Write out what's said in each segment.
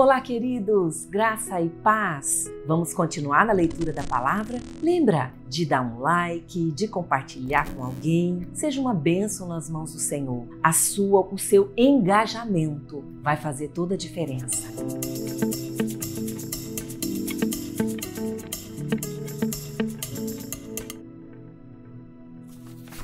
Olá, queridos! Graça e paz! Vamos continuar na leitura da palavra? Lembra de dar um like, de compartilhar com alguém. Seja uma bênção nas mãos do Senhor. O seu engajamento vai fazer toda a diferença.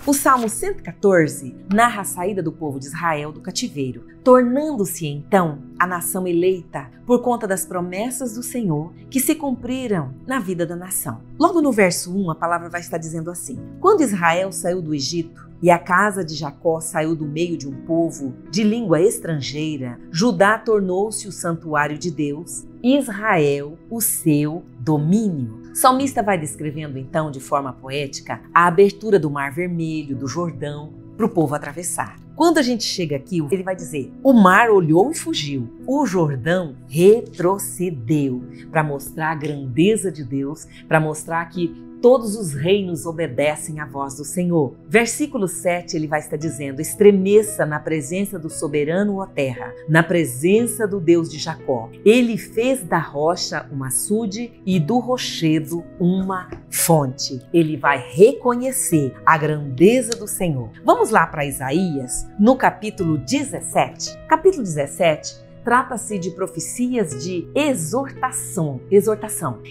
O Salmo 114 narra a saída do povo de Israel do cativeiro, tornando-se então a nação eleita por conta das promessas do Senhor que se cumpriram na vida da nação. Logo no verso 1, a palavra vai estar dizendo assim: Quando Israel saiu do Egito e a casa de Jacó saiu do meio de um povo de língua estrangeira, Judá tornou-se o santuário de Deus, Israel o seu domínio. O salmista vai descrevendo então de forma poética a abertura do Mar Vermelho, do Jordão, para o povo atravessar. Quando a gente chega aqui, ele vai dizer: o mar olhou e fugiu, o Jordão retrocedeu, para mostrar a grandeza de Deus, para mostrar que todos os reinos obedecem à voz do Senhor. Versículo 7, ele vai estar dizendo: estremeça na presença do soberano, ó terra, na presença do Deus de Jacó. Ele fez da rocha um açude e do rochedo uma fonte. Ele vai reconhecer a grandeza do Senhor. Vamos lá para Isaías, no capítulo 17. Capítulo 17 trata-se de profecias de exortação.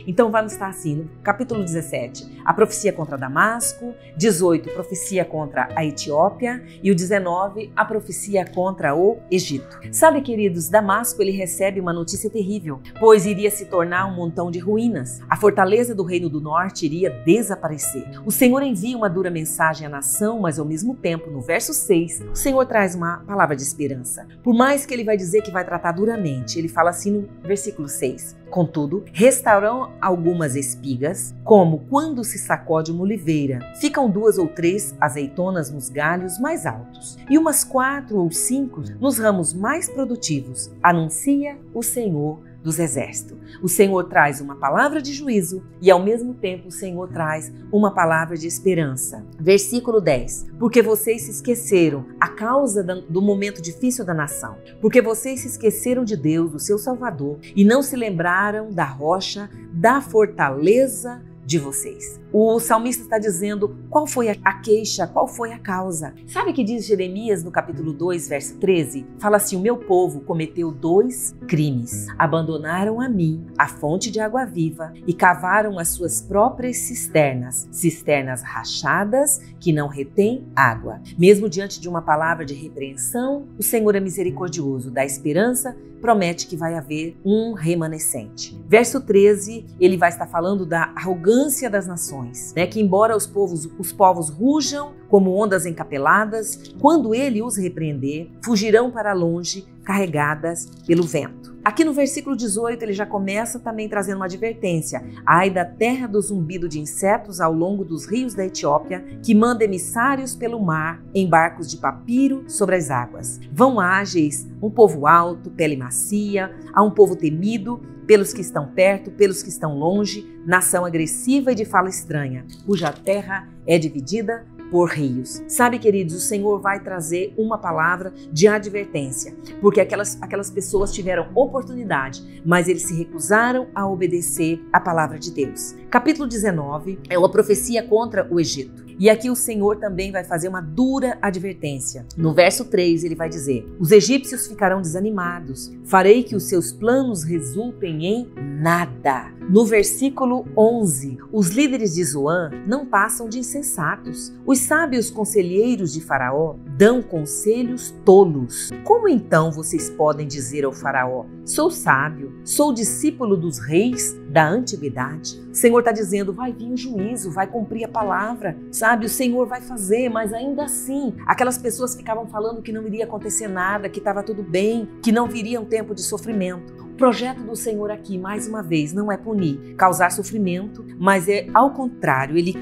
Então vamos estar assim, no capítulo 17, a profecia contra Damasco, 18, profecia contra a Etiópia e o 19, a profecia contra o Egito. Sabe, queridos, Damasco ele recebe uma notícia terrível, pois iria se tornar um montão de ruínas. A fortaleza do Reino do Norte iria desaparecer. O Senhor envia uma dura mensagem à nação, mas ao mesmo tempo, no verso 6, o Senhor traz uma palavra de esperança. Por mais que ele vai dizer que vai tratar duramente, ele fala assim no versículo 6: Contudo, restaurarão algumas espigas, como quando se sacode uma oliveira. Ficam 2 ou 3 azeitonas nos galhos mais altos, e umas 4 ou 5 nos ramos mais produtivos, anuncia o Senhor dos Exércitos. O Senhor traz uma palavra de juízo e ao mesmo tempo o Senhor traz uma palavra de esperança. Versículo 10. Porque vocês se esqueceram a causa do momento difícil da nação. Porque vocês se esqueceram de Deus, do seu Salvador, e não se lembraram da rocha, da fortaleza de vocês. O salmista está dizendo qual foi a queixa, qual foi a causa. Sabe o que diz Jeremias no capítulo 2, verso 13? Fala assim: o meu povo cometeu 2 crimes. Abandonaram a mim, a fonte de água viva, e cavaram as suas próprias cisternas rachadas que não retêm água. Mesmo diante de uma palavra de repreensão, o Senhor é misericordioso, dá esperança, promete que vai haver um remanescente. Verso 13, ele vai estar falando da arrogância das nações, né? Que embora os povos rujam como ondas encapeladas, quando ele os repreender, fugirão para longe, carregadas pelo vento. Aqui no versículo 18 ele já começa também trazendo uma advertência: ai da terra do zumbido de insetos ao longo dos rios da Etiópia, que manda emissários pelo mar em barcos de papiro sobre as águas. Vão ágeis, um povo alto, pele macia, a um povo temido pelos que estão perto, pelos que estão longe, nação agressiva e de fala estranha, cuja terra é dividida por rios. Sabe, queridos, o Senhor vai trazer uma palavra de advertência, porque aquelas pessoas tiveram oportunidade, mas eles se recusaram a obedecer a palavra de Deus. Capítulo 19 é uma profecia contra o Egito. E aqui o Senhor também vai fazer uma dura advertência. No verso 3 ele vai dizer: os egípcios ficarão desanimados, farei que os seus planos resultem em nada. No versículo 11, os líderes de Zoan não passam de insensatos. Os sábios conselheiros de Faraó dão conselhos tolos. Como então vocês podem dizer ao Faraó: sou sábio, sou discípulo dos reis da antiguidade? O Senhor está dizendo: vai vir o juízo, vai cumprir a palavra, sabe? O Senhor vai fazer, mas ainda assim, aquelas pessoas ficavam falando que não iria acontecer nada, que estava tudo bem, que não viria um tempo de sofrimento. O projeto do Senhor aqui, mais uma vez, não é punir, causar sofrimento, mas é ao contrário. Ele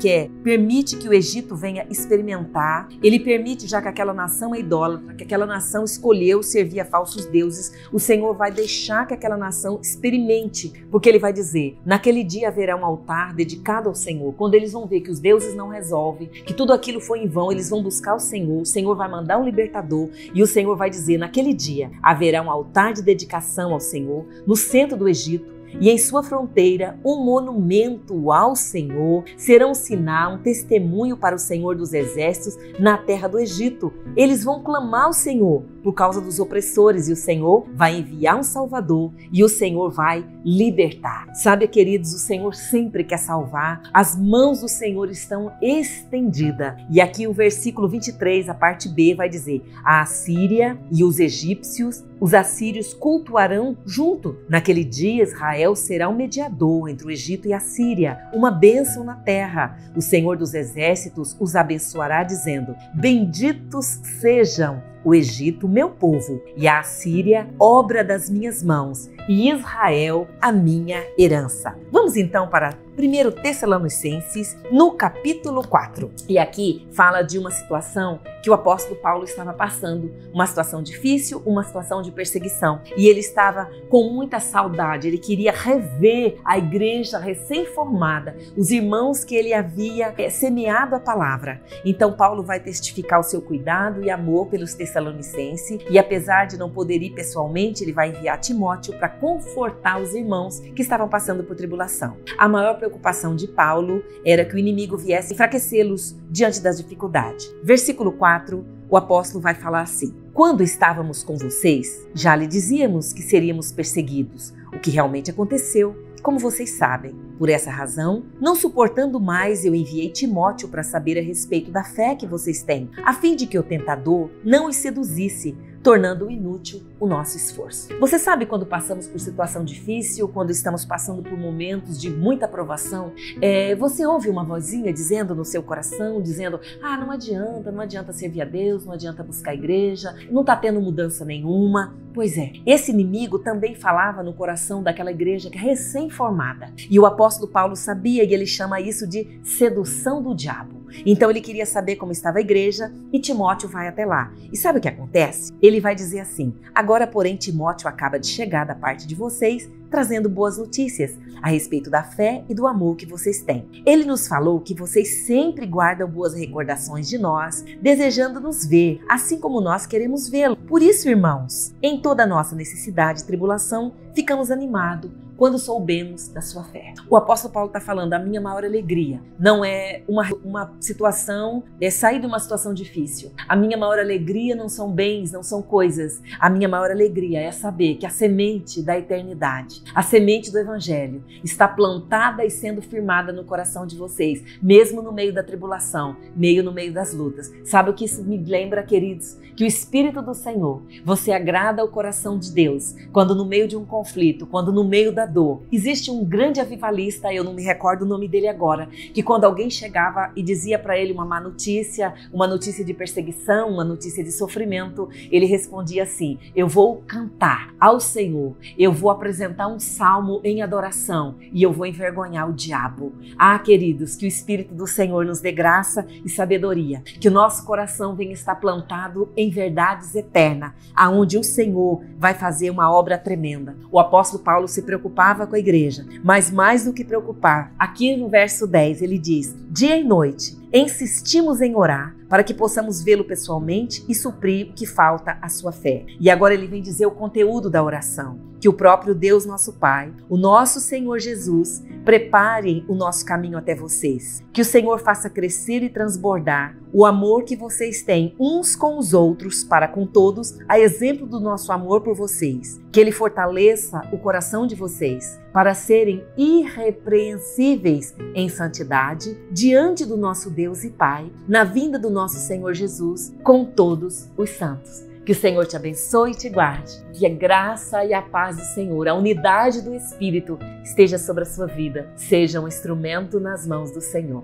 permite que o Egito venha experimentar, ele permite, já que aquela nação é idólatra, que aquela nação escolheu servir a falsos deuses, o Senhor vai deixar que aquela nação experimente, porque ele vai dizer: naquele dia haverá um altar dedicado ao Senhor. Quando eles vão ver que os deuses não resolvem, que tudo aquilo foi em vão, eles vão buscar o Senhor vai mandar um libertador, e o Senhor vai dizer: naquele dia haverá um altar de dedicação ao Senhor, no centro do Egito, e em sua fronteira um monumento ao Senhor, será um sinal, um testemunho para o Senhor dos Exércitos na terra do Egito. Eles vão clamar ao Senhor por causa dos opressores e o Senhor vai enviar um Salvador e o Senhor vai libertar. Sabe, queridos, o Senhor sempre quer salvar. As mãos do Senhor estão estendidas. E aqui o versículo 23, a parte B, vai dizer: a Assíria e os egípcios, os assírios cultuarão junto. Naquele dia, Israel será um mediador entre o Egito e a Síria, uma bênção na terra. O Senhor dos Exércitos os abençoará, dizendo: benditos sejam o Egito, meu povo, e a Assíria, obra das minhas mãos, e Israel, a minha herança. Vamos então para 1 Tessalonicenses, no capítulo 4. E aqui fala de uma situação que o apóstolo Paulo estava passando, uma situação difícil, uma situação de perseguição. E ele estava com muita saudade, ele queria rever a igreja recém-formada, os irmãos que ele havia semeado a palavra. Então Paulo vai testificar o seu cuidado e amor pelos Tessalonicenses, e apesar de não poder ir pessoalmente, ele vai enviar Timóteo para confortar os irmãos que estavam passando por tribulação. A maior preocupação de Paulo era que o inimigo viesse enfraquecê-los diante das dificuldades. Versículo 4, o apóstolo vai falar assim: quando estávamos com vocês, já lhe dizíamos que seríamos perseguidos, o que realmente aconteceu, como vocês sabem. Por essa razão, não suportando mais, eu enviei Timóteo para saber a respeito da fé que vocês têm, a fim de que o tentador não os seduzisse, tornando inútil o nosso esforço. Você sabe, quando passamos por situação difícil, quando estamos passando por momentos de muita provação, você ouve uma vozinha dizendo no seu coração, dizendo: não adianta servir a Deus, não adianta buscar a igreja, não está tendo mudança nenhuma. Pois é, esse inimigo também falava no coração daquela igreja que é recém-formada. E o apóstolo Paulo sabia, e ele chama isso de sedução do diabo. Então ele queria saber como estava a igreja e Timóteo vai até lá. E sabe o que acontece? Ele vai dizer assim: agora, porém, Timóteo acaba de chegar da parte de vocês, trazendo boas notícias a respeito da fé e do amor que vocês têm. Ele nos falou que vocês sempre guardam boas recordações de nós, desejando nos ver, assim como nós queremos vê-lo. Por isso, irmãos, em toda a nossa necessidade e tribulação, ficamos animados quando soubemos da sua fé. O apóstolo Paulo está falando: a minha maior alegria não é uma situação, sair de uma situação difícil. A minha maior alegria não são bens, não são coisas. A minha maior alegria é saber que a semente da eternidade, a semente do evangelho, está plantada e sendo firmada no coração de vocês, mesmo no meio da tribulação, no meio das lutas. Sabe o que isso me lembra, queridos? Que o Espírito do Senhor, você agrada ao coração de Deus quando no meio de um conflito, quando no meio da dor. Existe um grande avivalista, eu não me recordo o nome dele agora, que quando alguém chegava e dizia para ele uma má notícia, uma notícia de perseguição, uma notícia de sofrimento, ele respondia assim: eu vou cantar ao Senhor, eu vou apresentar um salmo em adoração e eu vou envergonhar o diabo. Queridos, que o Espírito do Senhor nos dê graça e sabedoria, que o nosso coração venha estar plantado em verdades eternas, aonde o Senhor vai fazer uma obra tremenda. O apóstolo Paulo se preocupava com a igreja, mas mais do que preocupar, aqui no verso 10 ele diz: dia e noite insistimos em orar para que possamos vê-lo pessoalmente e suprir o que falta à sua fé. E agora ele vem dizer o conteúdo da oração: que o próprio Deus nosso Pai, o nosso Senhor Jesus, preparem o nosso caminho até vocês. Que o Senhor faça crescer e transbordar o amor que vocês têm uns com os outros para com todos, a exemplo do nosso amor por vocês. Que Ele fortaleça o coração de vocês para serem irrepreensíveis em santidade diante do nosso Deus e Pai, na vinda do nosso Senhor Jesus com todos os santos. Que o Senhor te abençoe e te guarde. Que a graça e a paz do Senhor, a unidade do Espírito esteja sobre a sua vida. Seja um instrumento nas mãos do Senhor.